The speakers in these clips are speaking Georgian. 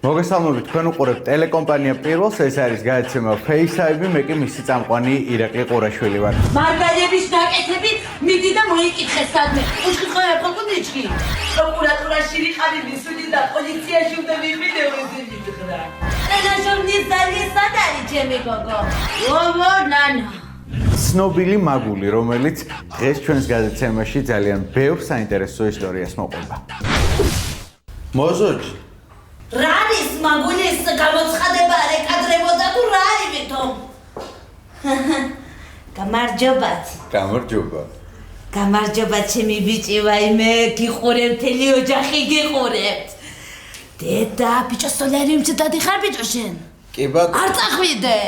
მოგესალმებით, თქვენ უყურებთ ტელეკომპანია პირველს, ეს არის გადაცემა FaceTime, მე კი მისი წამყვანი ირაკლი ყურაშვილი ვარ. მარგალების დაკეთებით მიდი და მოიკითხე სადმე. უშხოე ფოკუნიჩკი. პროკურატურაში რიყავი მისული და პოლიციაში უნდა მივიდეო ესენი ხრა. ენა ჟურნალისტი სად არის ჩემი გოგო? ოვო ნანა. ცნობილი მაგული, რომელიც დღეს ჩვენს გადაცემაში ძალიან ბევრ საინტერესო ისტორიას მოყვება. მოზოჯ რა არის მაგულის გამოცხადება რეკადრებოდა თუ რა არის ვითომ? გამარჯობათ. გამარჯობა. გამარჯობა ჩემი ბიჭი, ვაიმე, გიყურებ მთელი ოჯახი გიყურებთ. დედა, ბიჭო სოლარიუმში დადიხარ ბიჭო შენ? კი ბატონო. არ წახვიდე.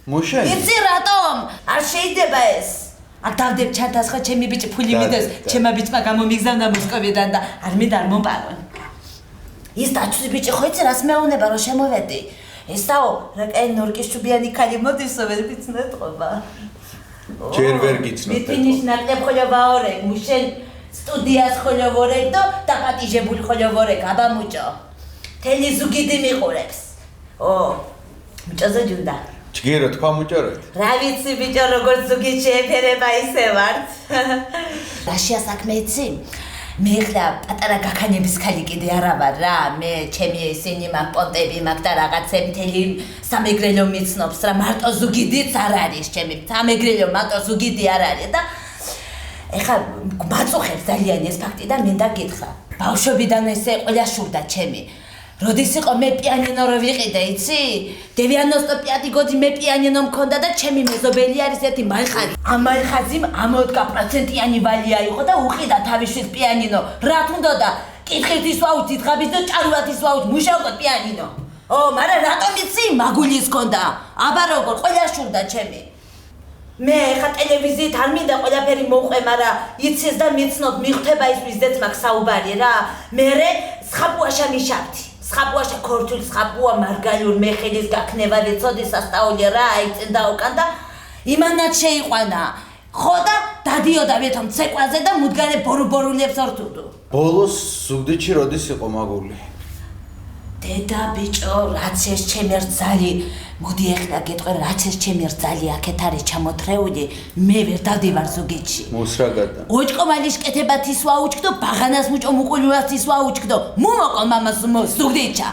მუშენ. იცი რატომ? არ შეიძლება ეს. არ დავდებ ჩათას ხო ჩემი ბიჭი ფული მიდეს, ჩემმა ბიჭმა გამომიგზავნა მოსკოვიდან და არ მინდა არ მომპარონ. ის დაჩვი ბიჭი ხო იცი რას მეუნება რომ შემოვედი? ესაო, რა კაი ნორკიშუბიანი ქალი მოდისო ვერ ვიცნეთყობა. ჯერ ვერ გიცნობ. მიტინის ნაკლებ ხოლო ვაორე, მუშენ სტუდიას ხოლო ვორე და დაპატიჟებული ხოლო ვორე, გაბამუჭო. თელი ზუგიდი მიყურებს. ო, მუჭოზე ჯუნდა. ჯგირო თქვა მუჭორეთ. რა ვიცი ბიჭო როგორც ზუგი შეეფერება ისე ვართ. რაშია საქმე იცი? მე ხლა პატარა გაქანების ხალი კიდე არა ვარ რა, მე ჩემი ესენი მაქვს პონტები მაქვს და რაღაცები მთელი სამეგრელო მიცნობს რა, მარტო ზუგიდიც არ არის ჩემი, სამეგრელო მარტო ზუგიდი არ არის და ეხლა მაწუხებს ძალიან ეს ფაქტი და მინდა გითხრა. ბავშვობიდან ესე ყველა შურდა ჩემი. როდის იყო მე პიანინო რო ვიყიდე, იცი? 95 გოდი მე პიანინო მქონდა და ჩემი მეზობელი არის ერთი მაიხაზი. ამ მაიხაზიმ 90%-იანი ვალია იყო და უყიდა თავისშვილ პიანინო. რა თუნდა და კითხეთის ვაუჩი, თხაბის და ჭარვათის ვაუჩი, მუშაობდა პიანინო. ო, მაგრამ რატომ იცი? მაგულის ჰქონდა. აბა როგორ, ყველა შურდა ჩემი. მე ხა ტელევიზიით არ მინდა ყველაფერი მოვყვე, მაგრამ იცის და მიცნობ, მიხვდება ის ვიზეც მაქვს საუბარი რა. მერე სხაპუაშა მიშავთი. სხაპუაშა ქორთულ სხაპუა მარგალურ მეხელის გაქნება ვეცოდი სასწაული რა, აიწინ და უკან და იმანაც შეიყვანა. ხო და დადიოდა ვითომ ცეკვაზე და მუდგარე ბორბორულებს ორთუდო. ბოლოს ზუგდიდში როდის იყო მაგული? დედა ბიჭო, რაც ეს ჩემი რძალი, მოდი ეხლა გეტყვი, რაც ეს ჩემი რძალი აქეთ არის ჩამოთრეული, მე ვერ დავდივარ ზუგდიდში. მოსრაგადა. ოჭკომალის კეთებათის ვაუჩქდო, ბაღანას მუჭო მუყულუათის ვაუჩქდო, მუმოყო მამას ზუგდიდჩა.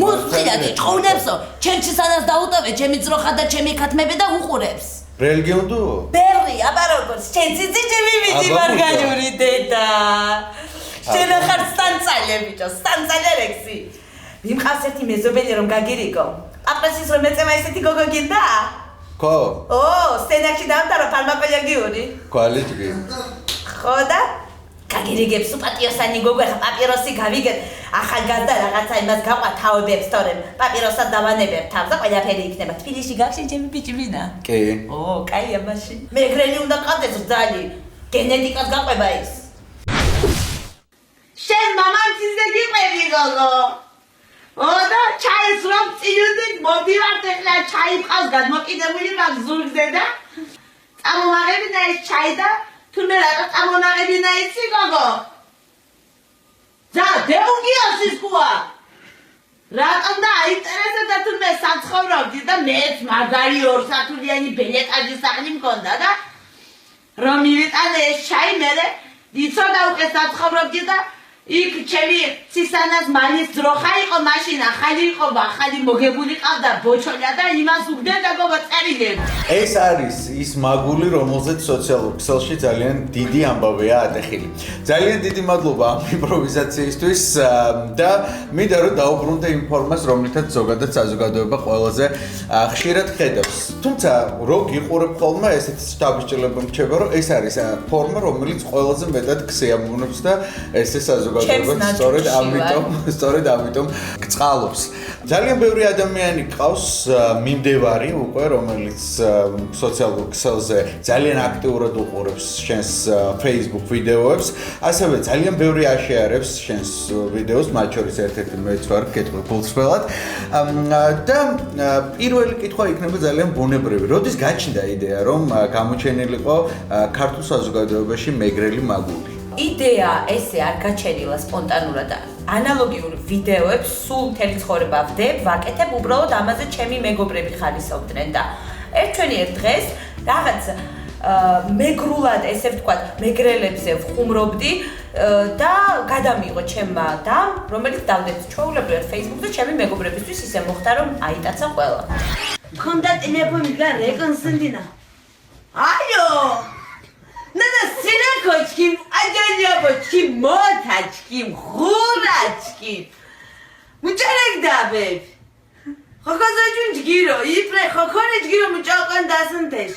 მუსწილადი ჭყუნებსო, ჩემში სადაც დაუტოვე, ჩემი ძროხა და ჩემი ქათმები და უყურებს. რელგიონდო? ბერრი, აბა როგორც, შენ ციცი ჩემი ბიჭი მარგალური დედა. შენ ახარ სტანცალე ბიჭო, სტანცალე რექსი. მიმყავს ერთი მეზობელი რომ გაგირიკო. პაპასის რომ ეწევა ესეთი გოგო გინდა? ხო. ო, სცენაში დავთარო ფარმაკოლოგიური. კვალიჯგი. ხო და გაგირიგებს უპატიოსანი გოგო, ახლა პაპიროსი გავიგეთ. ახალგაზრდა რაღაცა იმას გაყვა თაობებს თორემ. პაპიროსად დავანებებ თავს და ყველაფერი იქნება. თბილისში გახშენ ჩემი ბიჭი ვინა? კი. ო, კაია მაშინ. მეგრელი უნდა ყავდეს რძალი. გენეტიკას გაყვება ის. შენ მამაცისზე გიყვები გოგო. ო და ჩაის რომ წიუდი მოდივართ ეხლა ჩაი ყავს გადმოკიდებული მაგ ზურგზე და წამომაღებინა ეს ჩაი და თუნდაც რა წამონაღებინა იცი გოგო? ძა დეუგიოს ის ყვა. რატომ და აინტერესებდა თუნდე საცხოვრობდი და მეც მაგარი ორსართულიანი ბელეტაჟის სახლი მქონდა და რომ მივიტანე ეს ჩაი მერე იცოდა უკვე საცხოვრობდი და იქ ჩემი ცისანას მალის ძროხა იყო მაშინ ახალი იყო ახალი მოგებული ყავდა ბოჩოლა და იმას უგდენდა გოგო წერილები. ეს არის ის მაგული, რომელზეც სოციალურ ქსელში ძალიან დიდი ამბავია ატეხილი. ძალიან დიდი მადლობა ამ იმპროვიზაციისთვის და მინდა რომ დაუბრუნდე იმ ფორმას, რომლითაც ზოგადად საზოგადოება ყველაზე ხშირად ხედავს. თუმცა რო გიყურებ ხოლმე ესეთი შთაბეჭდილება მრჩება, რომ ეს არის ფორმა, რომელიც ყველაზე მეტად ქსიამოვნებს და ესე სწორედ ამიტომ გწყალობს. ძალიან ბევრი ადამიანი ყავს მიმდევარი უკვე, რომელიც სოციალურ ქსელზე ძალიან აქტიურად უყურებს შენს Facebook ვიდეოებს, ასევე ძალიან ბევრი აშეარებს შენს ვიდეოს, მათ შორის ერთ-ერთი მეც ვარ, გეტყვი გულწრფელად. და პირველი კითხვა იქნება ძალიან ბუნებრივი. როდის გაჩნდა იდეა, რომ გამოჩენილიყო ქართულ საზოგადოებაში მეგრელი მაგული? იდეა ესე არ გაჩენილა სპონტანურად. ანალოგიურ ვიდეოებს სულ მთელი ცხოვრება ვდებ, ვაკეთებ, უბრალოდ ამაზე ჩემი მეგობრები ხალისობდნენ და ერთ დღეს რაღაც მეგრულად, ესე ვთქვათ, მეგრელებზე ვხუმრობდი და გადამიღო ჩემმა დამ, რომელიც დავდეთ ჩვეულებრივად Facebook-ზე ჩემი მეგობრებისთვის ისე მოხდა, რომ აიტაცა ყველა. Conta telefon la reconsentina. Алло! Надо синакочки, аджанябочки, мотачки, хурачки. Мучарек дабеб. Хокозачун жгиро, ипре хоконе жгиро мучакан дасынтеш.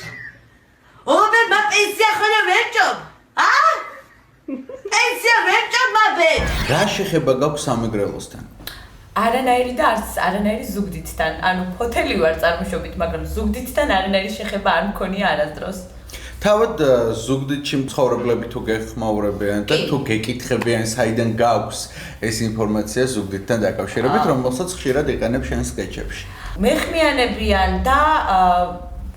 Обе ма пенсия ხონა ვერჭობ? პენსია ვერჭობ მაბე? რა შეხება გაქვს სამეგრელოსთან? არანაირი და არანაირი ზუგდიდთან. ანუ ფოთელი ვარ წარმოშობით, მაგრამ ზუგდიდთან არანაირი შეხება არ მქონია არასდროს. თავად ზუგდიდში მცხოვრებლები თუ გეხმაურებიან და თუ გეკითხებიან საიდან გაქვს ეს ინფორმაცია ზუგდიდთან დაკავშირებით, რომელსაც ხშირად იყენებ შენ სკეჩებში. მეხმიანებიან და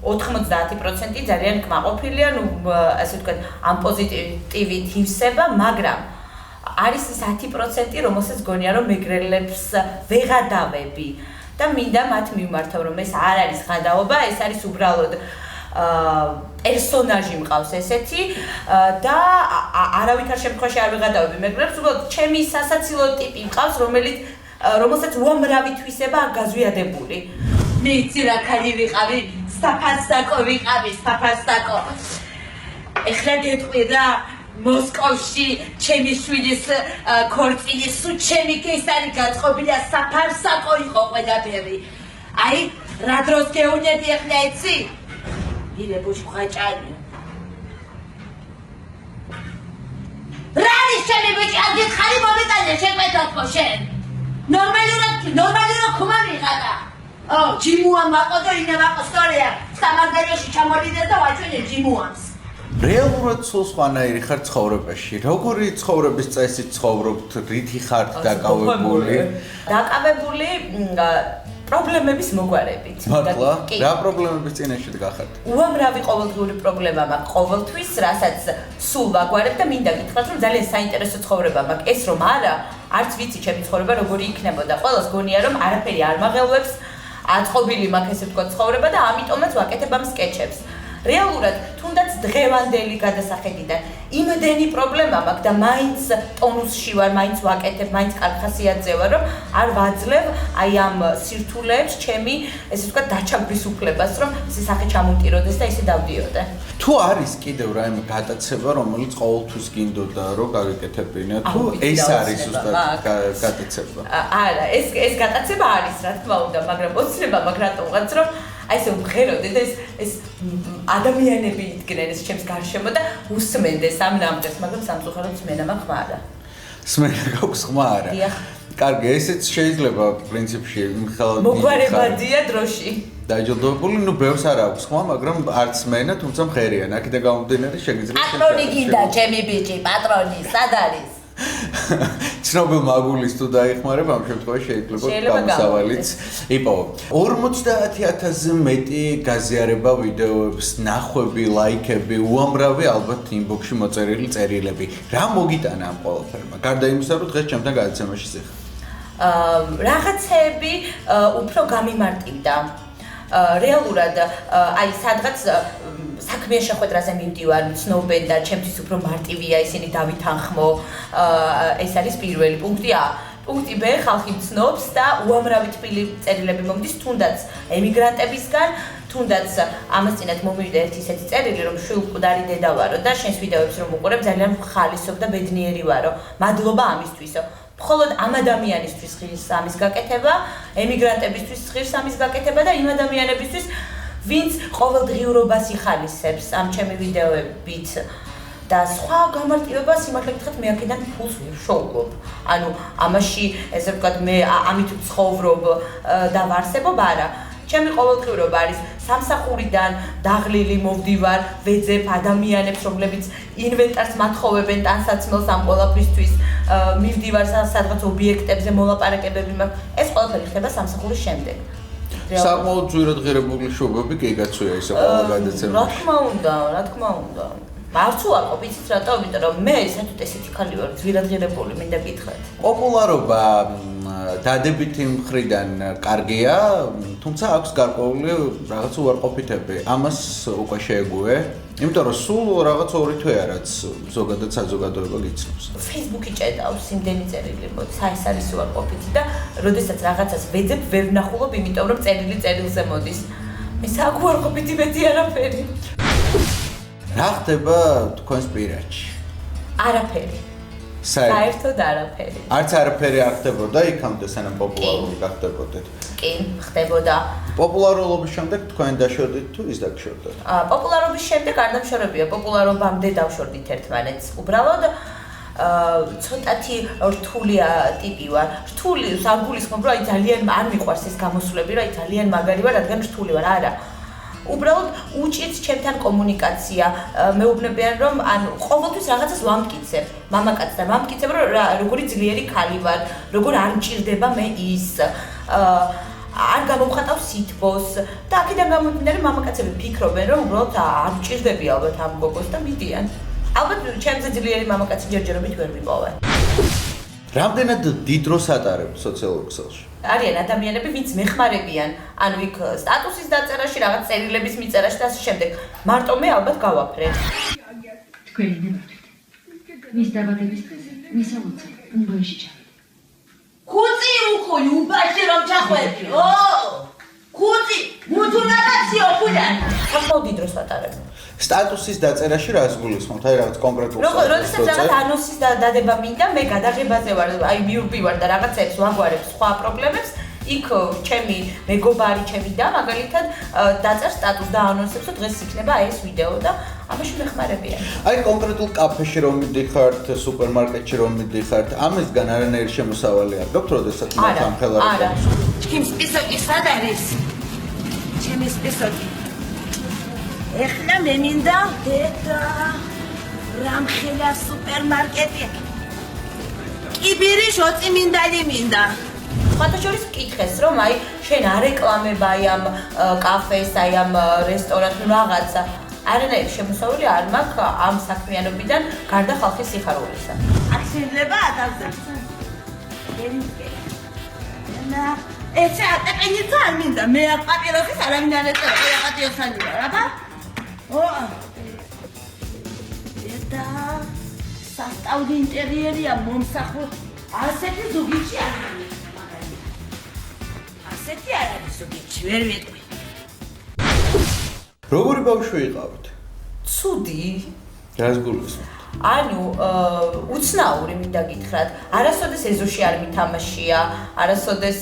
90% ძალიან კმაყოფილია, ნუ ასე ვთქვათ, ამ პოზიტივით ივსება, მაგრამ არის ის 10%, რომელსაც გონია რომ მეგრელებს ვეღადავები და მინდა მათ მიმართავ, რომ ეს არ არის ღადაობა, ეს არის უბრალოდ პერსონაჟი მყავს ესეთი და არავითარ შემთხვევაში არ ვეღადავები მეგრელებს, უბრალოდ ჩემი სასაცილო ტიპი მყავს, რომელსაც უამრავი თვისება არ გაზვიადებული. მე იცი რა ქალი ვიყავი, საფასაკო ვიყავი, საფასაკო. ეხლა გეტყვი რა მოსკოვში ჩემი შვილის ქორწილი სულ ჩემი კეისარი გაწყობილია საფარსაკო იყო ყველაფერი. აი რა დროს გეუნები ეხლა იცი? ირე ბუშყაჭანი. რა ის ჩემი ბიჭი აგიხარი მომიტანე შეკვეთოთ ხო შენ? ნორმალურად ხუმარიღადა. ჯიმუა მაყო ინა მაყო სწორია. სამაგდალოში ჩამოდიდე და ვაჩვენე ჯიმუამს. რეალურად სულ სხვანაირი ხარ ცხოვრებაში. როგორი ცხოვრების წესით ცხოვრობთ, რითი ხართ დაკავებული? დაკავებული პრობლემების მოგვარებით. მართლა? რა პრობლემების წინაშე გახართ? უამრავი ყოველდღიური პრობლემა მაქვს ყოველთვის, რასაც სულ ვაგვარებ და მინდა გითხრათ, რომ ძალიან საინტერესო ცხოვრება მაქვს. ეს რომ არა, არც ვიცი ჩემი ცხოვრება როგორი იქნებოდა. ყველას გონია რომ არაფერი არ მაღელვებს, აწყობილი მაქვს ესე ვთქვათ ცხოვრება და ამიტომაც ვაკეთებ ამ სკეჩებს. რეალურად თუნდაც დღევანდელი გადასახედიდან იმდენი პრობლემა მაქვს და მაინც ტონუსში ვარ, მაინც ვაკეთებ, მაინც კარგ ხასიათზე ვარ, რომ არ ვაძლევ აი ამ სირთულეებს ჩემი ესე ვთქვათ დაჩაგვის უფლებას, რომ ესე სახე ჩამომტიროდეს და ესე დავდიოდე. თუ არის კიდევ რაიმე გადაცემა, რომელიც ყოველთვის გინდოდა რომ გავიკეთებინა, თუ ეს არის ზუსტად გადაცემა? არა, ეს გადაცემა არის, რა თქმა უნდა, მაგრამ ოცნება მაქვს რატომღაც, რომ აი ესე ვღეროდე და ეს ადამიანები იდგნენ ეს ჩემს გარშემო და უსმენდეს ამ ნამდვილს, მაგრამ სამწუხაროდ სმენა მაქვს ხმარა. სმენა გაქვს ხმარა? დიახ. კარგი, ესეც შეიძლება პრინციპში მხოლოდ მოგვარებადია დროში. დაჯილდოებული, ნუ ბევრს არ აქვს ხმა, მაგრამ არც სმენა, თუმცა მღერიან. აქედან გამომდინარე შეგიძლიათ პატრონი გინდა ჩემი ბიჭი, პატრონი, სად არის? ცნობილ მაგულის თუ დაიხმარებ, ამ შემთხვევაში შეიძლება გამოსავალიც იპოვო. 50,000-ზე მეტი გაზიარება ვიდეოებს, ნახვები, ლაიქები, უამრავი ალბათ ინბოქსში მოწერილი წერილები. რა მოგიტანა ამ ყველაფერმა? გარდა იმისა, რომ დღეს ჩემთან გადაცემაში სიხარ. რაღაცები უფრო გამიმარტივდა. რეალურად აი სადღაც საქმეა შეხვედრაზე მივდივარ, ცნობენ და ჩემთვის უფრო მარტივია ისინი დავითანხმო. ეს არის პირველი პუნქტი A. პუნქტი B, ხალხი ცნობს და უამრავი თბილი წერილები მომდის, თუნდაც ემიგრანტებისგან, თუნდაც ამას წინათ მომივიდა ერთი ისეთი წერილი, რომ შვილმკვდარი დედა ვარო და შენს ვიდეოებს რომ უყურებ, ძალიან ხალისობ და ბედნიერი ვარო. მადლობა ამისთვისო. მხოლოდ ამ ადამიანისთვის ღირს ამის გაკეთება, ემიგრანტებისთვის ღირს ამის გაკეთება და იმ ადამიანებისთვის, ვინც ყოველდღიურობას იხალისებს ამ ჩემი ვიდეოებით და სხვა გამარტივება სიმართლე გითხრათ მე აქედან ფულს ვერ შოულობ. ანუ ამაში ესე ვთქვათ მე ამით ვცხოვრობ და ვარსებობ არა. ჩემი ყოველდღიურობა არის სამსახურიდან დაღლილი მოვდივარ, ვეძებ ადამიანებს, რომლებიც ინვენტარს მათხოვებენ ტანსაცმელს ამ ყველაფრისთვის, მივდივარ სადღაც ობიექტებზე მოლაპარაკებები მაქვს. ეს ყველაფერი ხდება სამსახურის შემდეგ. საკმაოდ ძვირად ღირებული შუბები კი გაცვია ისე ყველა გადაცემაში. რა თქმა უნდა. მარც უარყოფ, იცით რატო? იმიტომ რომ მე საერთოდ ესეთი ხალი ვარ, ძვირადღირებული, მინდა გითხრათ. პოპულარობა დადებითი მხრიდან კარგია, თუმცა აქვს გარკვეული რაღაც უარყოფითები. ამას უკვე შეეგუე, იმიტომ რომ სულ რაღაც ორი თვეა რაც ზოგადად საზოგადოება გიცნობს. Facebook-ი ჭედავს იმდენი წერილი, მოდი, ეს არის უარყოფითი და როდესაც რაღაცას ვეძებ, ვერ ვნახულობ, იმიტომ რომ წერილი წერილზე მოდის. მე საკ უარყოფითი მეტი არაფერი. რა ხდება თქვენს პირადში? არაფერი. საერთოდ არაფერი. არც არაფერი არ ხდებოდა იქამდე სანამ პოპულარული გახდებოდეთ. კი, ხდებოდა. პოპულარულობის შემდეგ თქვენ დაშორდით თუ ის დაგშორდათ? პოპულარობის შემდეგ არ დამშორებია, პოპულარობამდე დავშორდით ერთმანეთს. უბრალოდ ცოტათი რთული ტიპი ვარ. რთული, არ გულისხმობ, რომ აი ძალიან არ მიყვარს ეს გამოსვლები, რომ აი ძალიან მაგარი ვარ, რადგან რთული ვარ, არა. უბრალოდ უჭირს ჩემთან კომუნიკაცია. მეუბნებიან რომ ანუ ყოველთვის რაღაცას ვამტკიცებ. მამაკაცთან ვამტკიცებ რომ როგორი ძლიერი ქალი ვარ, როგორ არ მჭირდება მე ის. არ გამომხატავ სითბოს და აქედან გამომდინარე მამაკაცები ფიქრობენ რომ უბრალოდ არ მჭირდები ალბათ ამ გოგოს და მიდიან. ალბათ ჩემზე ძლიერი მამაკაცი ჯერჯერობით ვერ ვიპოვე. რამდენად დიდ დროს ატარებ სოციალურ ქსელში? არიან ადამიანები, ვინც მეხმარებიან, ანუ იქ სტატუსის დაწერაში, რაღაც წერილების მიწერაში და ასე შემდეგ. მარტო მე ალბათ გავაფრე. თქვენი ნებართვით. მის დაბადების დღეზე, მის ამოცა, უბანში ჩავიდა. ხუცი უხოი უბანში რომ ჩახვედი. ხუცი, მუთუნაკაციო ხუდან. საკმაოდ დიდ დროს ვატარებ. სტატუსის დაწერაში რას გულისხმობთ? აი რაღაც კონკრეტულ როდესაც რაღაც ანონსის დადება მინდა, მე გადაღებაზე ვარ, აი მიურბი ვარ და რაღაცებს ვაგვარებ სხვა პრობლემებს, იქ ჩემი მეგობარი, ჩემი და მაგალითად დაწერს სტატუსს და ანონსებს, რომ დღეს იქნება ეს ვიდეო და ამაში მეხმარებიან. აი კონკრეტულ კაფეში რომ მიდიხართ, სუპერმარკეტში რომ მიდიხართ, ამისგან არანაირი შემოსავალი არ გაქვთ, როდესაც მათ ამ ხელარებს? არა. ჩემს სპისოკი სად არის? ჩემი სპისოკი. ეხლა მე მინდა დედა რამხელა სუპერმარკეტი. კიბირი შოწი მინდა. ხათაშორის მკითხეს რომ აი შენ არ რეკლამებ აი ამ კაფეს, აი ამ რესტორანს რაღაცა. არანაირი შემოსავალი არ მაქვს ამ საქმიანობიდან გარდა ხალხის სიხარულისა. აქ შეიძლება ადავზებს. და ესე ატყენიც არ მინდა. მე აქ პაპიროსის არავინ არ ეწერა, პატიოსანი ვარ, აბა. და სასტავდი ინტერიერია მომსახო. ასეთი ზუგიჩი არ არის. ასეთი არ არის ზუგიჩი, ვერ ვიტყვი. როგორი ბავშვი იყავით? ცუდი. რას გულისხმობთ? ანუ უცნაური მინდა გითხრათ. არასოდეს ეზოში არ მითამაშია, არასოდეს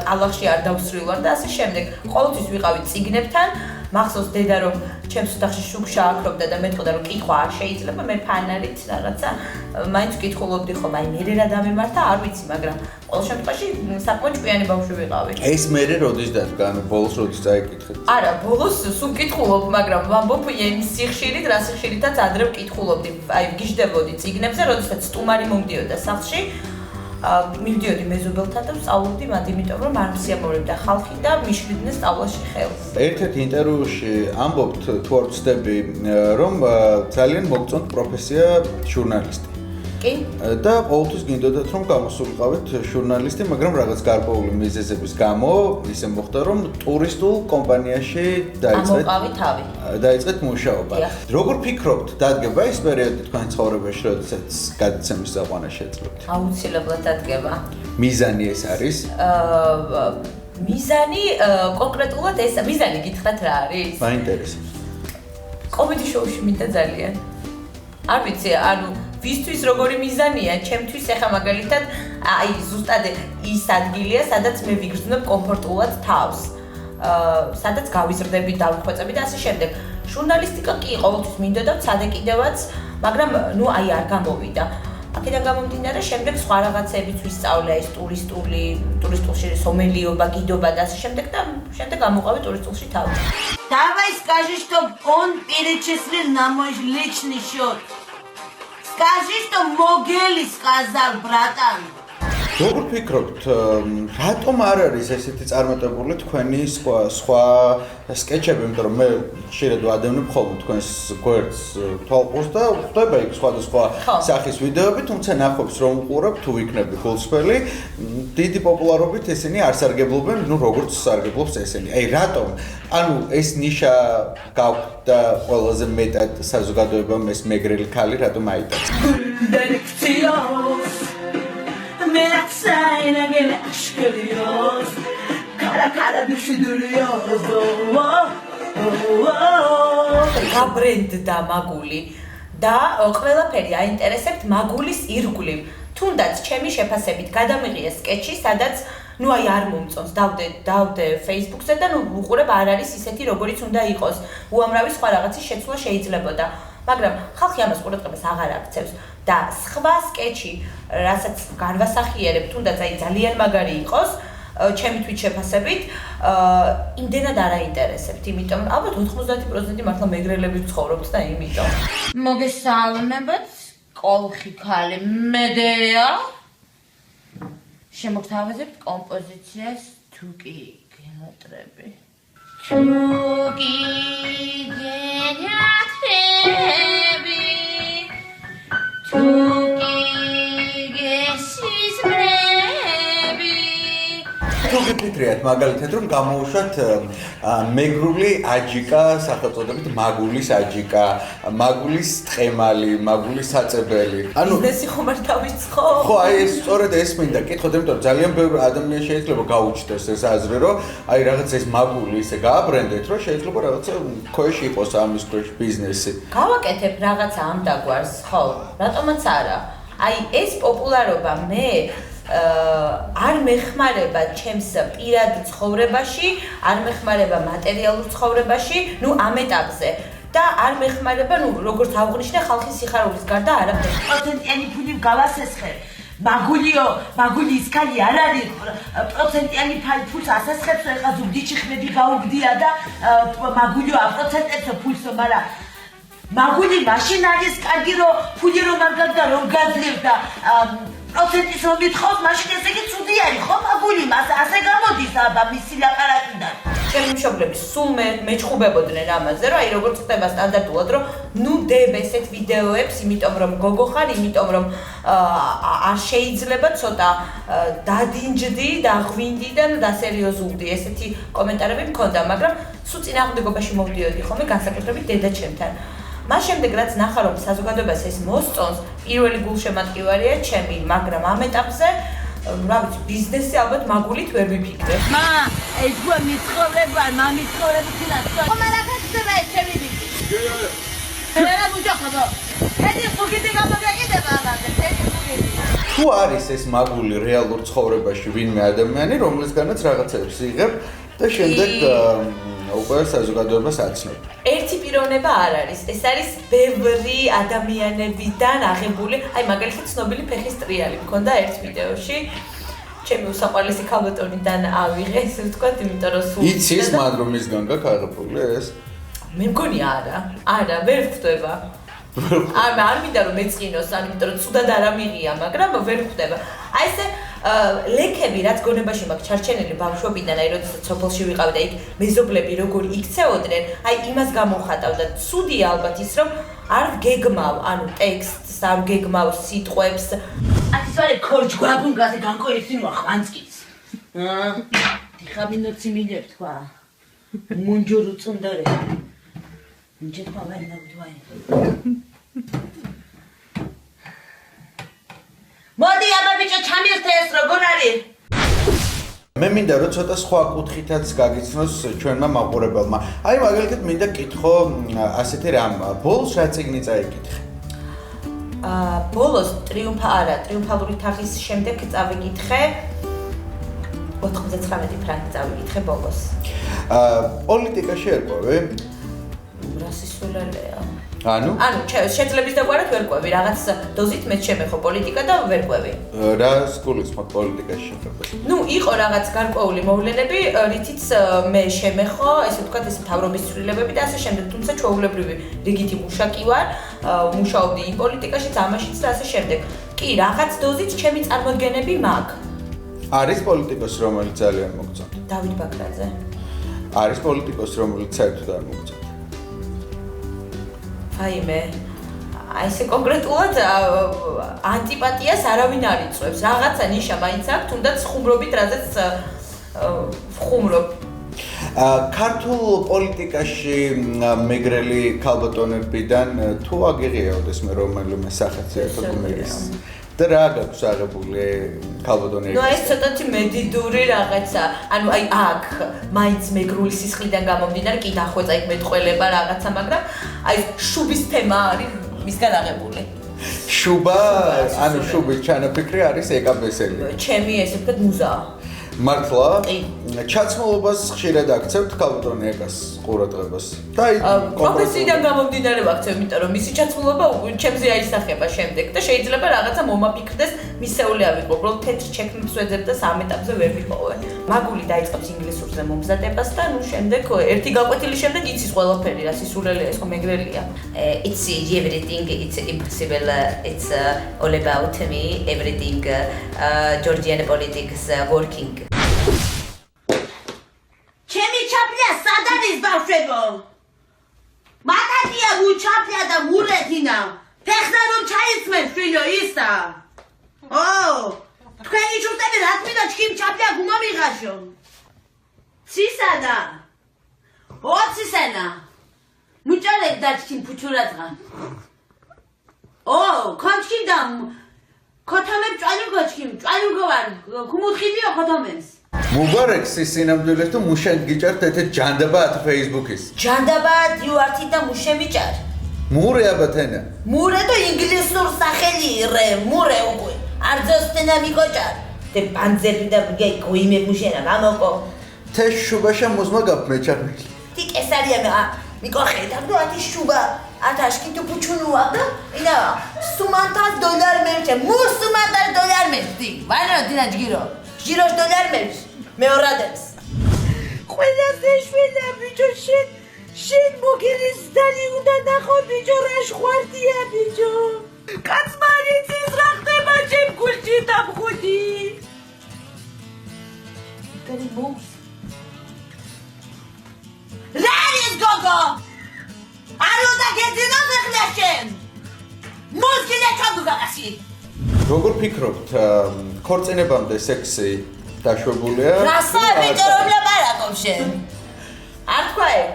ტალახში არ დავსრილვარ და ასე შემდეგ. ყოველთვის ვიყავით წიგნებთან. მახსოვს დედა რომ ჩემს ოთახში შუქშა აკრობდა და მეთქოდა რომ კითხვა არ შეიძლება, მე ფანარით რაღაცა მაინც ვკითხულობდი ხომ, აი მე რა დამემართა, არ ვიცი, მაგრამ ყოველ შემთხვევაში საკმაოდ ჭკვიანი ბავშვი ვიყავი. ეს მე როდის დადგა, ანუ ბოლოს როდის წაიკითხეთ? არა, ბოლოს სულ ვკითხულობ, მაგრამ ვამბობ იმ სიხშირით, რა სიხშირითაც ადრე ვკითხულობდი. აი ვგიჟდებოდი წიგნებზე, როდესაც სტუმარი მომდიოდა სახლში. მივდიოდი მეზობელთან და ვსწავლობდი მათ, იმიტომ რომ არ მსიამოვნებდა ხალხი და მიშლიდნენ სწავლაში ხელს. ერთ-ერთ ინტერვიუში ამბობთ თუ არ ვცდები, რომ ძალიან მოგწონთ პროფესია ჟურნალისტი. კი? და ყოველთვის გინდოდათ რომ გამოსულიყავით ჟურნალისტი, მაგრამ რაღაც გარკვეული მიზეზების გამო ისე მოხდა რომ ტურისტულ კომპანიაში ამოყავი თავი. დაიწყეთ მუშაობა. როგორ ფიქრობთ, დადგება ის პერიოდი თქვენ ცხოვრებაში, როდესაც გადაცემის საყვანა შეძლოთ? აუცილებლად დადგება. მიზანი ეს არის? მიზანი კონკრეტულად ეს მიზანი გითხრათ რა არის? მაინტერესებს. კომედი შოუში მინდა ძალიან. არ ვიცი, ანუ ვისთვის როგორი მიზანია, ჩემთვის ახლა მაგალითად აი ზუსტად ის ადგილია, სადაც მე ვიგრძნობ კომფორტულად თავს. სადაც გავიზრდები, დავხვეწები და ასე შემდეგ. ჟურნალისტიკა კი ყოველთვის მინდოდა ვცადე კიდევაც, მაგრამ ნუ აი არ გამოვიდა. აქედან გამომდინარე, შემდეგ სხვა რაღაცებიც ვისწავლე, ის ტურისტულში სომელიობა, გიდობა და ასე შემდეგ და შემდეგ გამოვყავი ტურისტულში თავი. Давай скажи, что он перечислил на мой личный счет. Скажи, что Могели сказал, братан. როგორ ფიქრობთ, რატომ არ არის ესეთი წარმატებული თქვენი სხვა სკეჩები, იმიტომ რომ მე ხშირად ვადევნებ ხოლმე თქვენს გვერდს თვალყურს და ხვდება იქ სხვადასხვა სახის ვიდეოები, თუმცა ნახობს რომ უყურებ თუ იქნები გულსხველი, დიდი პოპულარობით ესენი არ სარგებლობენ, ну როგორც სარგებლობს ესენი. აი რატომ? ანუ ეს ნიშა გაქვთ და ყველაზე მეტად საზოგადოებამ ეს მეგრელი ქალი რატომ აიტაცა? Me atraen que me asquerios, cara bishidurios. გაბრენდდა მაგული და ყველაფერი აინტერესებთ მაგულის ირგვლივ. თუნდაც ჩემი შეფასებით გადამიღია სკეჩი, სადაც ну აი არ მომწონს, დავდე Facebook-ზე და უყურებ არ არის ისეთი როგორიც უნდა იყოს. უამრავი სხვა რაღაცის შეცვლა შეიძლებოდა. მაგრამ ხალხი ამას ყურადღებას აღარ აქცევს და სხვა სკეჩი, რასაც განვასახიერებ, თუნდაც აი ძალიან მაგარი იყოს, ჩემი თვით შეფასებით, იმდენად არ აინტერესებთ, იმიტომ რომ ალბათ 90% მართლა მეგრელები ცხოვრობთ და იმიტომ. მოგესალმებთ, კოლხი ქალი მედეა. შემოგთავაზებთ კომპოზიციას თუკი გენატრები. თუკი გენატრები. თუკი გესიზმრები. თუ გიფიქრიათ მაგალითად რომ გამოუშვათ მეგრული აჯიკა სახელწოდებით მაგულის აჯიკა, მაგულის ტყემალი, მაგულის საწებელი. ანუ ბიზნესი ხომ არ დავიწყო? ხო, აი ეს სწორედ ეს მინდა კითხოთ, იმიტომ რომ ძალიან ბევრი ადამიანი შეიძლება გაუჩნდეს ეს აზრი, რომ აი რაღაც ეს მაგული ისე გააბრენდეთ, რომ შეიძლება რაღაცა ქვეშ იყოს ამის ქვეშ ბიზნესი. გავაკეთებ რაღაცა ამ დაგვარს, ხო, რატომაც არა? აი ეს პოპულარობა მე არ მეხმარება ჩემს პირად ცხოვრებაში, არ მეხმარება მატერიალურ ცხოვრებაში, ну ამ ეტაპზე და არ მეხმარება, ну როგორც აღნიშნე ხალხის სიხარულის გარდა არაფერი. პროცენტიანი ფული გავასესხებ. მაგული ის ქალი არ არის პროცენტიანი ფულს ასესხებს, ეხლა ზუგდიდში ხმები გაუგდია და მაგულიო აპროცენტებს ფულს, მაგრამ მაგული მაშინ არის კარგი რომ ფული რომ არ გაგდა რომ გაძლევ და პროცენტის რომ მithხოვს, მაშინ ესე იგი ცუდი არის, ხო მაგული მას ასე გამოდის აბა მისი ლაპარაკიდან. ჩემი მშობლები სულ მეჩხუბებოდნენ ამაზე, რომ აი როგორც ხდება სტანდარტულად, რომ ნუ დებ ესეთ ვიდეოებს, იმიტომ რომ გოგო ხარ, იმიტომ რომ არ შეიძლება ცოტა დადინჯდი, დაღვინდი და დასერიოზულდი, ესეთი კომენტარები მქონდა, მაგრამ სულ წინააღმდეგობაში მოვდიოდი ხოლმე განსაკუთრებით დედაჩემთან. მას შემდეგ რაც ნახა რომ საზოგადოებას ეს მოსწონს, პირველი გულშემატკივარია ჩემი, მაგრამ ამ ეტაპზე რა ვიცი, ბიზნესი ალბათ მაგულით ვერ ვიფიქრებ. ეს გვა მიცხოვრება, მამიცხოვრება თინას. ხომ არ ახსნება ეს ჩემი ბიზნესი. რა მუჯახაბა. ეს ხუგიტი გამოგეკიდება ამაზე, ეს ხუგიტი. თუ არის ეს მაგული რეალურ ცხოვრებაში ვინმე ადამიანი, რომლისგანაც რაღაცებს იღებ და შემდეგ უკვე საზოგადოებას აცნობ. ერთი პიროვნება არ არის. ეს არის ბევრი ადამიანებიდან აღებული, აი მაგალითად ცნობილი ფეხის ტრიალი მქონდა ერთ ვიდეოში. ჩემი უსაყვარლესი ქალბატონიდან ავიღე, ესე ვთქვათ, იმიტომ რომ სულ იცის მან რომ მისგან გაქვს აღებული ეს? მე მგონი არა, ვერ ვხვდება. არ მინდა რომ მეწყინოს, იმიტომ რომ ცუდად არ ამიღია, მაგრამ ვერ ვხვდება. აი ესე ლეკები რაც გონებაში მაქვს ჩარჩენილი ბავშვობიდან, აი როდესაც სოფელში ვიყავი და იქ მეზობლები როგორ იქცეოდნენ, აი იმას გამოვხატავდა. ცუდია ალბათ ის რომ არ გეგმავ, ანუ ტექსტს არ გეგმავ სიტყვებს. აქ ის არის ქორჯ გვაბუნგაზე განკოიცინვა ხვანწკის. დიხამინოცი მილებ თქვა. მუნჯურუ წუნდარე. მუნჯეთ პავენ ნავდვაი. მოდი აბა ბიჭო ჩამირთე ეს როგორ არის? მე მინდა რომ ცოტა სხვა კუთხითაც გაგიცნოს ჩვენმა მაყურებელმა. აი მაგალითად მინდა კითხო ასეთი რამ, ბოლოს რა წიგნი წაიკითხე? ბოლოს ტრიუმფალური თაღის შემდეგ წავიკითხე 99 ფრანკი წავიკითხე ბოლოს. პოლიტიკაში ერკვევი? რა სისულელეა. ანუ შეძლების დაგვარად ვერ ყვევი, რაღაც დოზით მეც შემეხო პოლიტიკა და ვერ ყვევი. რა გულისხმობ პოლიტიკაში შეხება? ნუ იყო რაღაც გარკვეული მოვლენები, რითიც მე შემეხო, ესე ვთქვათ, ეს მთავრობის ცვლილებები და ასე შემდეგ, თუმცა ჩვეულებრივი რიგითი მუშაკი ვარ, მუშაობდი იმ პოლიტიკაშიც, ამაშიც და ასე შემდეგ. კი, რაღაც დოზით ჩემი წარმოდგენები მაქვს. არის პოლიტიკოსი, რომელიც ძალიან მოგწონთ. დავით ბაქრაძე. არის პოლიტიკოსი, რომელიც საერთოდ არ მოგწონთ. აიმე აი ესე კონკრეტულად ანტიპათიას არავინ არ იწვევს. რაღაცა ნიშა მაინც აქვს, თუნდაც ხუმრობით, რაზეც ხუმრობ. ქართულ პოლიტიკაში მეგრელი ქალბატონებიდან თუ აგიღიაოდეს მე რომელიმე სახეცერტო მეგრის და რა გაქვს აღებული ქალბატონები? ნუ ეს ცოტათი მედიდური რაღაცა. ანუ აი აქ მაინც მეგრული სისხლიდან გამომდინარე კი დახვეწა იქ მეტყველება რაღაცა, მაგრამ აი შუბის თემა არის მისგან აღებული. შუბა, ანუ შუბის ჩანაფიქრი არის ეკაბესელი. ჩემი ესე ვთქვათ მუზა. მართლა? კი. ჩაცმულობას ხშირად აქცევთ ქალბატონ ეკას ყურადღებას. და აი პროფესიიდან გამომდინარე ვაქცევ, იმიტომ რომ მისი ჩაცმულობა ჩემზე აისახება შემდეგ და შეიძლება რაღაცა მომაფიქრდეს მისეული ავიღო. უბრალოდ თეთრ ჩექმებს ვეძებ და სამ ეტაპზე ვერ ვიპოვე. მაგული დაიწყებს ინგლისურზე მომზადებას და ნუ შემდეგ ერთი გაკვეთილის შემდეგ იცის ყველაფერი, რა სისულელია, ეს ხო მეგრელია. It's everything, it's impossible, it's all about me, everything Georgian politics working. ჩემი ჩაფლია სად არის ბავშვებო? მატატია მუჩაფლია და მურეთინა. ფეხდა რომ ჩაიცმენ შვილო ისა. თქვენი შუტები რა თქმა ჩქიმ ჩაფლია გუმამიღაშო. ცისადა. ოცისენა. მუჭალეკ და ჩქიმ ფუჩურაძღა. კონჩქიმ და ქოთამებ ჭალუგოჩქიმ, ჭალუგოვარ, ქუმუთხიდიო ქოთამებს. მუბარეკს ის სინამდვილეს თუ მუშენ გიჭართ ეთეთ ჯანდაბათ Facebook-ის. ჯანდაბათ იუართი და მუშემიჭარ. მურე აბათენა. მურე და ინგლისურ სახელი რე, მურე უკვე. არ ძოსთენა მიკოჭარ. და პანძები და გოიმე მუშენა გამოკო. თე შუბაშა მოზმა გაფმეჭარნილი. თი კესარია მიკოხე და დუათი შუბა. ათაშკი თუ პუჩუნუა და ინა $100 მერჩე, $100 მერჩი. ვანა დინა ჯგირო. ჯიროს $1 მერჩ. მეორადებს. ყველაზე შვენა ბიჭო შენ მოგერის დალი უნდა ნახო ბიჭო რა ხვარტია ბიჭო. კაცმარიცის რა ხდება ჩემ გულში დამხუდი. კარი ბოს. რა არის გოგო? არ უნდა გეძინო ხლა შენ. მუსკილა ჩაგუგასი. როგორ ფიქრობთ, ქორწინებამდე სექსი დაშვებულია? რასა ბიჭო რომ ლაპარაკობ შენ? არ თქვა ეგ.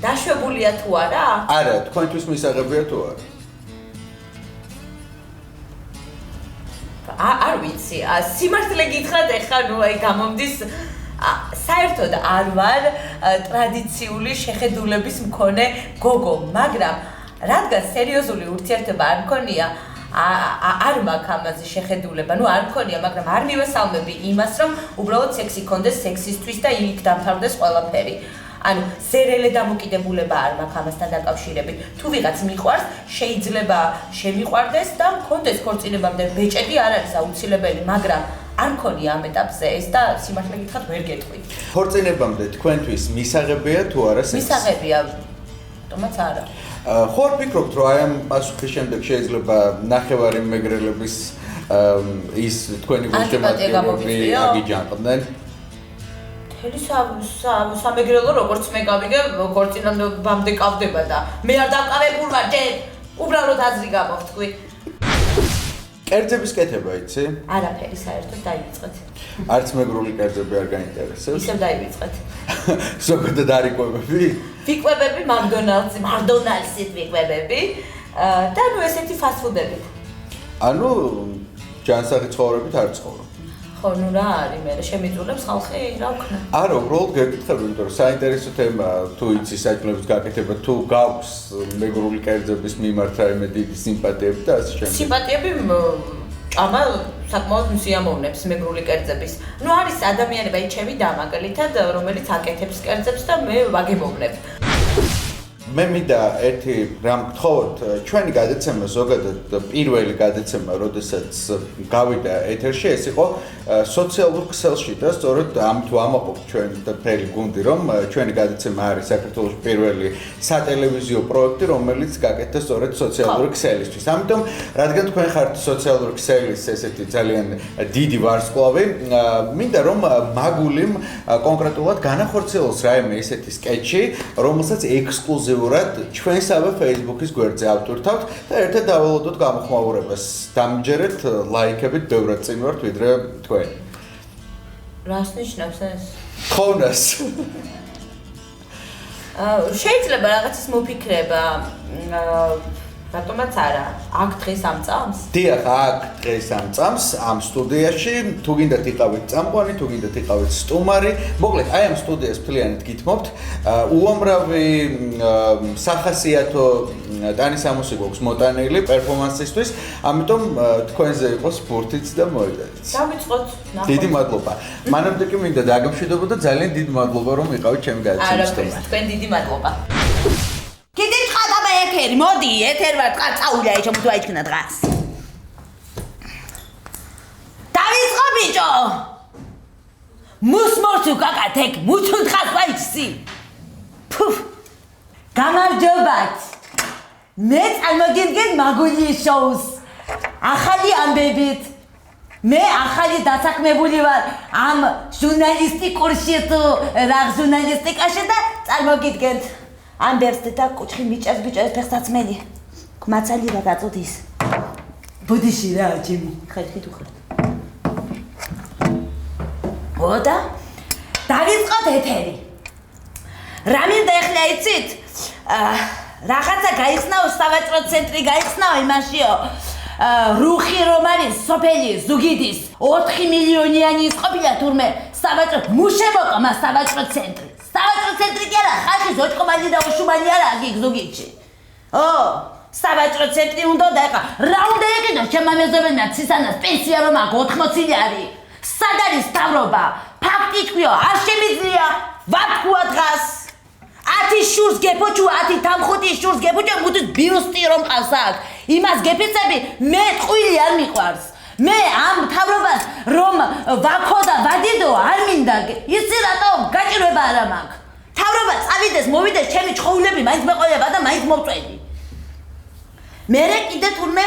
დაშვებულია თუ არა? არა, თქვენთვის მისაღებია თუ არა? არ ვიცი, სიმართლე გითხრათ ეხლა ნუ აი გამომდის საერთოდ არ ვარ ტრადიციული შეხედულების მქონე გოგო, მაგრამ რადგან სერიოზული ურთიერთობა არ მქონია, არ მაქვს ამაზე შეხედულება, ნუ არ მქონია, მაგრამ არ მივესალმები იმას, რომ უბრალოდ სექსი კონდეს სექსისთვის და იქ დამთავრდეს ყველაფერი. ანუ სერელე დამოკიდებულება არ მაქვს ამასთან დაკავშირებით. თუ ვიღაც მიყვარს, შეიძლება შემიყვარდეს და მქონდეს ქორწინებამდე ბეჭედი არ არის აუცილებელი, მაგრამ არ მქონია ამ ეტაპზე ეს და სიმართლე გითხრათ ვერ გეტყვით. ქორწინებამდე თქვენთვის მისაღებია თუ არა სექსი? მისაღებია. თუმცა არა. ხო არ ფიქრობთ, რომ აი ამ პასუხის შემდეგ შეიძლება ნახევარი მეგრელების ის თქვენი გულშემატკივრები აგიჯანყდნენ? სამეგრელო როგორც მე გავიგე, ქორწინებამდე კავდება და მე არ დაკავებულ ვარ ჯერ. უბრალოდ აზრი გამოვთქვი. კერძების კეთება იცი? არაფერი საერთოდ დაივიწყეთ. არც მეგრული კერძები არ გაინტერესებს? ისევ დაივიწყეთ. ზოგადად არ იკვებები? ვიკვებები მაკდონალდსით ვიკვებები და ნუ ესეთი ფასტფუდები. ანუ ჯანსაღი ცხოვრებით არ ცხოვრობ. ხო, ნუ რა არის მე შემიძლებს ხალხი რა ვქნა. არა, უბრალოდ გეკითხები, იმიტომ რომ საინტერესო თემაა, თუ იცი საჭმელების გაკეთება, თუ გაქვს მეგრული კერძების მიმართ რაიმე დიდი სიმპათიები და ასე შემდეგ. სიმპათიები ჭამა საკმაოდ მსიამოვნებს მეგრული კერძების. ნუ არის ადამიანები, აი ჩემი დამაგალითად, რომელიც აკეთებს კერძებს და მე ვაგებოვნებ. მე მინდა ერთი რამ გთხოვოთ, ჩვენი გადაცემა ზოგადად პირველი გადაცემა, როდესაც გავიდა ეთერში, ეს იყო სოციალურ ქსელში და სწორედ ამით ვამაყობ ჩვენ მთელი გუნდი, რომ ჩვენი გადაცემა არის საქართველოს პირველი სატელევიზიო პროექტი, რომელიც გაკეთდა სწორედ სოციალური ქსელისთვის. ამიტომ, რადგან თქვენ ხართ სოციალური ქსელის ესეთი ძალიან დიდი ვარსკვლავი, მინდა რომ მაგულიმ კონკრეტულად განახორციელოს რაიმე ესეთი სკეჩი, რომელსაც ექსკლუზიურად ჩვენსავე Facebook-ის გვერდზე ავტვირთავთ და ერთად დაველოდოთ გამოხმაურებას. დამჯერეთ ლაიქებით ბევრად წინ ვართ ვიდრე თქვენ. რას ნიშნავს ეს? ხონას. შეიძლება რაღაცის მოფიქრება, რატომაც არა, აქ დღეს ამ წამს? დიახ, აქ დღეს ამ წამს, ამ სტუდიაში, თუ გინდათ იყავით წამყვანი, თუ გინდათ იყავით სტუმარი, მოკლედ, აი ამ სტუდიას მთლიანად გითმობთ, უამრავი სახასიათო ტანისამოსი გვაქვს მოტანილი პერფორმანსისთვის, ამიტომ თქვენზე იყოს ფურთიც და მოედანიც. დავიწყოთ. დიდი მადლობა. მანამდე კი მინდა დაგემშვიდობო და ძალიან დიდი მადლობა რომ იყავით ჩემი გადაცემის სტუმარი. თქვენ დიდი მადლობა. კიდე წადა ეთერი, მოდი, ეთერ ვარ, წყალ წაულა ეს მოდი აიჩქნა დღას. დავიწყო ბიჭო. მუსმორთუ კაკათეკ, მუჩუ დღას ვაიჩსი. ფუფ. გამარჯობათ. მე წარმოგიდგენ მაგულიის შოუს. ახალი ამბებით. მე ახალი დასაქმებული ვარ ამ ჟურნალისტიკურში თუ რა ჟურნალისტიკაში და წარმოგიდგენთ. ამბებს და კუჩხი მიჭას ბიჭოს ფეხსაცმელი. გმაცალი რა გაწოდის. ბუდიში რა ჩემი. ხერხი თუ ხარ. ოდა დავიწყოთ ეთერი. რა მინდა ახლა იცით? რაღაცა გაიხსნაო სავაჭრო ცენტრი გაიხსნაო იმაშიო. რუხი რომ არის სოფელი ზუგიდის 4 მილიონიანი ის ყოფილა თურმე სავაჭრო მუშებოკა მას სავაჭრო ცენტრი. სავაჭრო ცენტრი კი არა, ხალხი ზოჭკომანი და უშუმანი არა აქ ზუგიდში. სავაჭრო ცენტრი უნდა და ეხა რა უნდა ეკიდო შემამეზობელმა ცისანას პენსია რომ აქ 80 ლარი. სად არის მთავრობა? ფაქტიჩქიო, არ შემიძლია ვაფქუა დღას. 10 შურს გეფოჩუ, 10 თამხუთი შურს გეფოჩუ, მუდის ბიუსტი რომ ყავს აქ. იმას გეფიცები, მე ტყვილი არ მიყვარს. მე ამ მთავრობას რომ ვაქო და ვადიდო არ მინდა. იცი რატომ? გაჭირვება არა მაქვს. მთავრობა წავიდეს, მოვიდეს, ჩემი ჩხოულები მაინც მეყოლება და მაინც მოვწვენი. მერე კიდე თურმე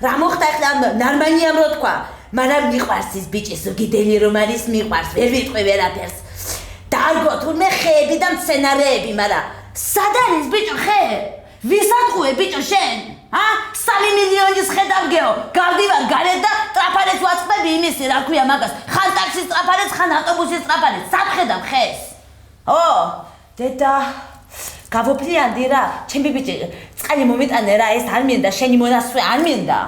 რა მოხდა ახლა ნარმანიამ რო თქვა, მაგრამ მიყვარს ის ბიჭი ზუგიდელი რომ არის, მიყვარს, ვერ ვიტყვი ვერაფერს. დარგო თურმე ხეები და მცენარეები, მაგრამ სად არის ბიჭო ხე? ვისატყუე ბიჭო შენ? 3 მილიონის ხე დავგეო, გავდივარ გარეთ და ტრაფარეს ვაწყდები იმისი, რა ქვია მაგას, ხან ტაქსის ტრაფარეს, ხან ავტობუსის ტრაფარეს, სად ხედავ ხეს? დედა, გავოფლიანდი რა, ჩემი ბიჭი, წყალი მომიტანე რა, ეს არ მინდა, შენი მონასწრე არ მინდა.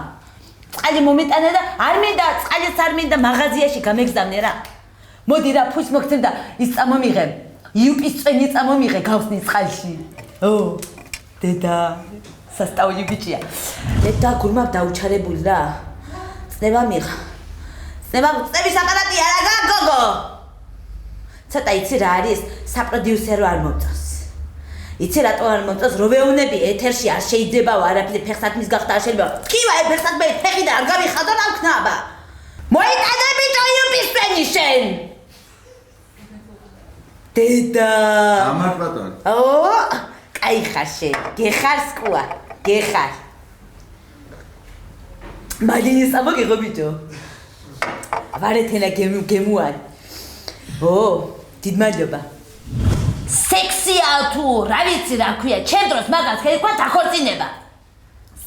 წყალი მომიტანე და არ მინდა, წყალიც არ მინდა, მაღაზიაში გამეგზავნე რა. მოდი რა, ფუს მოგცემ და ის წამომიღე, იუპის წვენი წამომიღე გავხსნი წყალში. დედა, სასტაული ბიჭია. დედა გურმავ დაუჩარებული რა. წნება მიღა. წნების აპარატი არა გოგო. ცოტა იცი რა არის, საპროდიუსერო არ მომწონს. იცი რატო არ მომწონს, რო ვეუბნები ეთერში არ შეიძლება არაფერი ფეხსაცმლის გახდა არ შეიძლება. თქვა ფეხსაცმელი ფეხი და არ გამიხადო რა ვქნაბა. მოიტანე ბიჭო იუპის წვენი შენ. დედა. ამარ ბატონ. კაი ხარ შენ, გეხარ სკუა, გეხარ. მაგინის ამოგიღო ბიჭო. ვარეთენა გემუან. დიდ მადლობა. სექსია თუ რა ვიცი რა ქვია, ჩემ დროს მაგას ხერხვა დაქორწინება.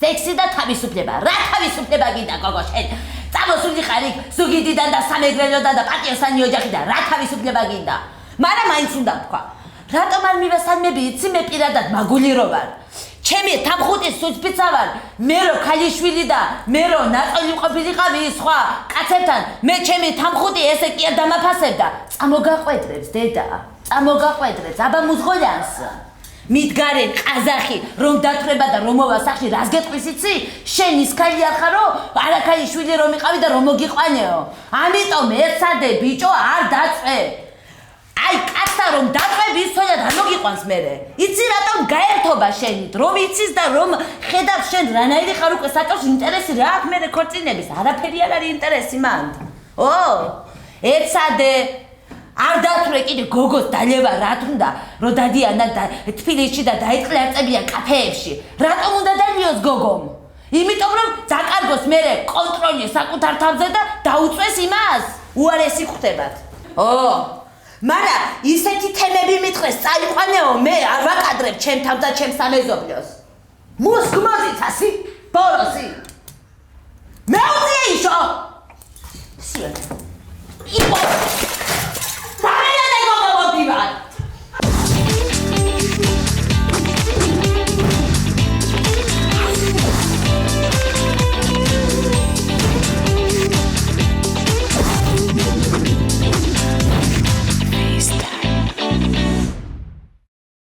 სექსი და თავისუფლება. რა თავისუფლება გინდა გოგო შენ? წამოსული ხარ იქ ზუგიდიდან და სამეგრელოდან და პატიოსანი ოჯახიდან. რა თავისუფლება გინდა? მაგრამ მაინც უნდა თქვა. რატომ არ მივესალმები, იცი მე პირადად მაგული რო ვარ. ჩემი თამხუტის სუცბიცა ვარ. მე რო ქალიშვილი და მე რო ნაწოლი ყოფილიყავი ის სხვა კაცებთან, მე ჩემი თამხუტი ესე კი არ დამაფასებდა. წამოგაყვედრებს დედა, წამოგაყვედრებს, აბა მუზღოლიანს. მიდგარენ ყაზახი რომ დათრება და რომ მოვა სახში რას გეტყვის იცი? შენ ის ქალი არ ხარო? არა ქალიშვილი რომ იყავი და რომ მოგიყვანეო. ამიტომ ეცადე ბიჭო არ დაწვე. აი კაცთა რომ დაწვევი ისწორად რა მოგიყვანს მერე? იცი რატომ გაერთობა შენით? რომ იცის და რომ ხედავს შენ რანაირი ხარ უკვე საკავშირო ინტერესი რა აქვს მერე ქორწინების? არაფერი არ არის ინტერესი მანდ. ო, ეცადე არ დათვრე კიდე გოგოს დალევა რა თუნდა რომ დადიანა და თბილისში და დაიწყლერწებიან კაფეებში. რატომ უნდა დალიოს გოგომ? იმიტომ რომ დაკარგოს მერე კონტროლი საკუთარ თავზე და დაუწვეს იმას. უარესი ხვდებათ. ო, მაგრამ ისეთი თემები მითხრეს წაიყვანეო მე არ ვაკადრებ ჩემ თავს და ჩემ სამეზობლოს. მოსგმოზით ასი